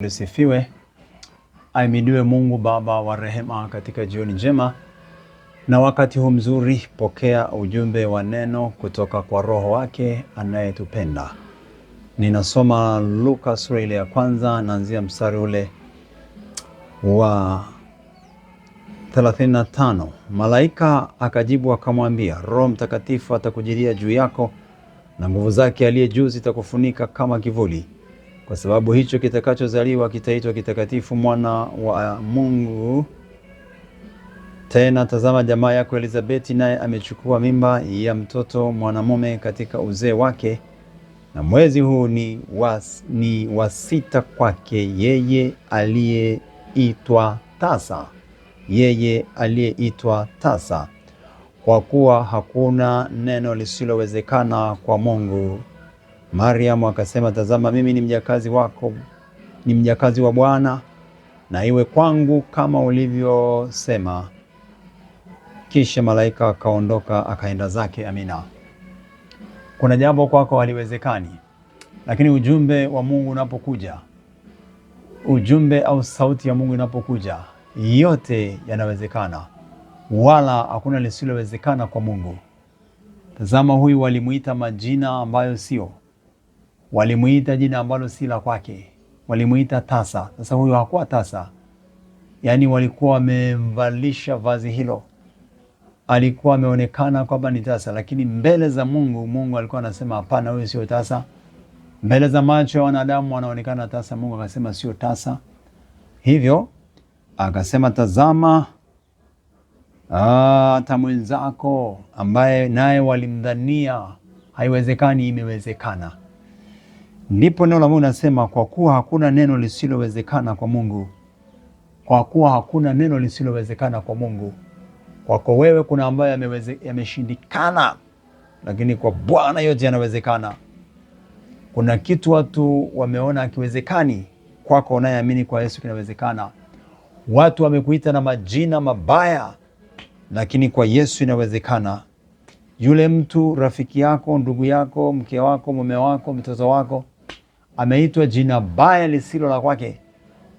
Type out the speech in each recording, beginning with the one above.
Lisifiwe. Ahimidiwe Mungu Baba wa rehema katika jioni njema na wakati huu mzuri. Pokea ujumbe wa neno kutoka kwa Roho wake anayetupenda. Ninasoma Luka sura ile ya kwanza, naanzia mstari ule wa 35. Malaika akajibu akamwambia, Roho Mtakatifu atakujilia juu yako na nguvu zake aliye juu zitakufunika kama kivuli. Kwa sababu hicho kitakachozaliwa kitaitwa kitakatifu, mwana wa Mungu. Tena tazama, jamaa yako Elizabeti naye amechukua mimba ya mtoto mwanamume katika uzee wake, na mwezi huu ni wa sita kwake, yeye aliyeitwa tasa. Kwa kuwa hakuna neno lisilowezekana kwa Mungu. Mariamu akasema, tazama, mimi ni mjakazi wako, ni mjakazi wa Bwana, na iwe kwangu kama ulivyosema. Kisha malaika akaondoka akaenda zake. Amina. Kuna jambo kwako haliwezekani, lakini ujumbe wa Mungu unapokuja, ujumbe au sauti ya Mungu inapokuja, yote yanawezekana, wala hakuna lisilowezekana kwa Mungu. Tazama, huyu walimuita majina ambayo sio, walimuita jina ambalo si la kwake, walimuita tasa. Sasa huyu hakuwa tasa, yaani walikuwa wamemvalisha vazi hilo, alikuwa ameonekana kwamba ni tasa, lakini mbele za Mungu, Mungu alikuwa anasema hapana, huyu sio tasa. Mbele za macho ya wanadamu wanaonekana tasa, Mungu akasema sio tasa. Hivyo akasema, tazama, hata mwenzako ambaye naye walimdhania haiwezekani, imewezekana. Ndipo neno la Mungu nasema, kwa kuwa hakuna neno lisilowezekana kwa Mungu. Kwa kuwa hakuna neno lisilowezekana kwa Mungu. Kwako wewe kuna ambayo yameshindikana, lakini kwa Bwana yote yanawezekana. Kuna kitu watu wameona hakiwezekani, kwako unayeamini kwa Yesu kinawezekana. Watu wamekuita na majina mabaya, lakini kwa Yesu inawezekana. Yule mtu, rafiki yako, ndugu yako, mke wako, mume wako, mtoto wako, ameitwa jina baya lisilo la kwake,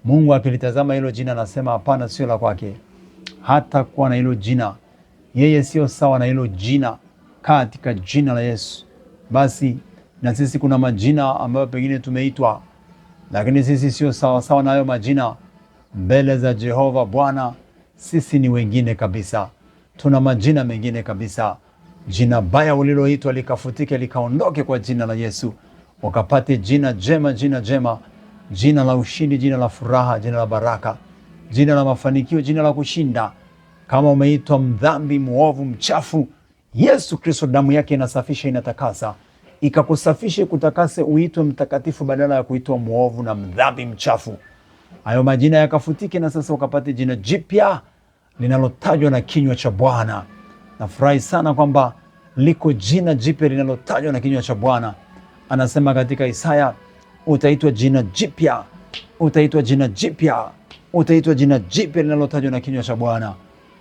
Mungu akilitazama hilo jina anasema hapana, sio la kwake. Hata kuwa na hilo jina, yeye sio sawa na hilo jina, katika jina la Yesu. Basi na sisi kuna majina ambayo pengine tumeitwa, lakini sisi sio sawa sawa na hayo majina mbele za Jehova Bwana. Sisi ni wengine kabisa, tuna majina mengine kabisa. Jina baya uliloitwa likafutike, likaondoke kwa jina la Yesu, wakapate jina jema, jina jema, jina la ushindi, jina la furaha, jina la baraka, jina la mafanikio, jina la kushinda. Kama umeitwa mdhambi, muovu, mchafu, Yesu Kristo damu yake inasafisha, inatakasa, ikakusafishe, kutakase, uitwe mtakatifu badala ya kuitwa muovu na mdhambi, mchafu. Hayo majina yakafutike, na sasa ukapate jina jipya linalotajwa na kinywa cha Bwana. Nafurahi sana kwamba liko jina jipya linalotajwa na kinywa cha Bwana. Anasema katika Isaya, utaitwa jina jipya, utaitwa jina jipya, utaitwa jina jipya linalotajwa na kinywa cha Bwana.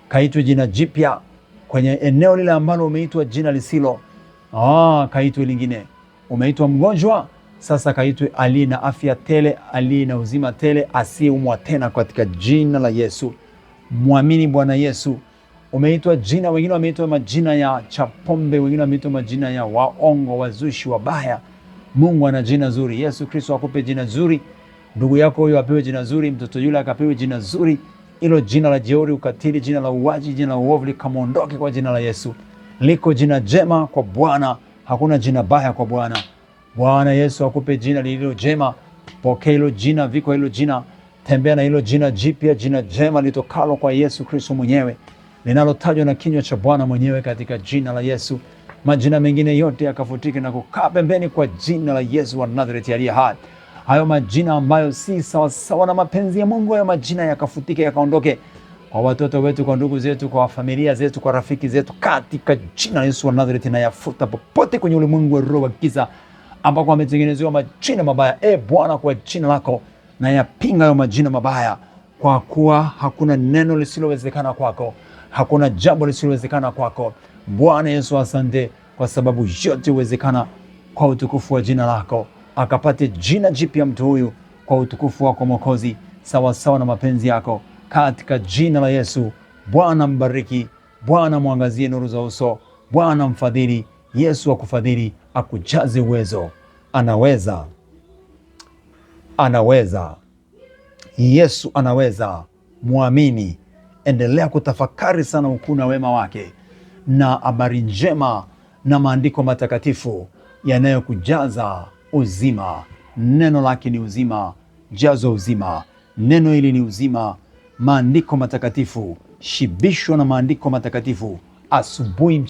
Kaitwe jina jipya kwenye eneo lile ambalo umeitwa jina lisilo. Kaitwe lingine. Umeitwa mgonjwa, sasa kaitwe aliye na afya tele, aliye na uzima tele, asiyeumwa tena, katika jina la Yesu. Muamini Bwana Yesu. Umeitwa jina, wengine wameitwa majina ya chapombe, wengine wameitwa majina ya waongo, wazushi, wabaya. Mungu ana jina zuri. Yesu Kristo akupe jina zuri. Ndugu yako huyo apewe jina zuri, mtoto yule akapewe jina zuri. Ilo jina la jeuri, ukatili, jina la uwaji, jina la uovu likamondoke kwa jina la Yesu. Liko jina jema kwa Bwana, hakuna jina baya kwa Bwana. Bwana Yesu akupe jina lililo jema. Pokea hilo jina, viko hilo jina, tembea na hilo jina jipya, jina jema litokalo kwa Yesu Kristo mwenyewe, linalotajwa na kinywa cha Bwana mwenyewe, katika jina la Yesu. Majina mengine yote yakafutike na kukaa pembeni kwa jina la Yesu wa Nazareti aliye hai. Hayo majina ambayo si sawa sawa na mapenzi ya Mungu, hayo majina yakafutike, yakaondoke kwa watoto wetu, kwa ndugu zetu, kwa familia zetu, kwa rafiki zetu, katika jina la Yesu wa Nazareti. Na yafuta popote kwenye ulimwengu wa roho wa giza ambako ametengenezewa majina mabaya. Bwana, kwa jina lako na yapinga hayo majina mabaya, kwa kuwa hakuna neno lisilowezekana kwako, hakuna jambo lisilowezekana kwako. Bwana Yesu, asante kwa sababu yote huwezekana kwa utukufu wa jina lako. Akapate jina jipya mtu huyu kwa utukufu wako Mwokozi, sawasawa na mapenzi yako, katika jina la Yesu. Bwana mbariki, Bwana mwangazie nuru za uso, Bwana mfadhili. Yesu akufadhili, akujaze uwezo. Anaweza, anaweza. Yesu anaweza. Muamini, endelea kutafakari sana ukuu na wema wake na habari njema na maandiko matakatifu yanayokujaza uzima. Neno lake ni uzima, jazo uzima. Neno hili ni uzima, maandiko matakatifu. Shibishwa na maandiko matakatifu asubuhi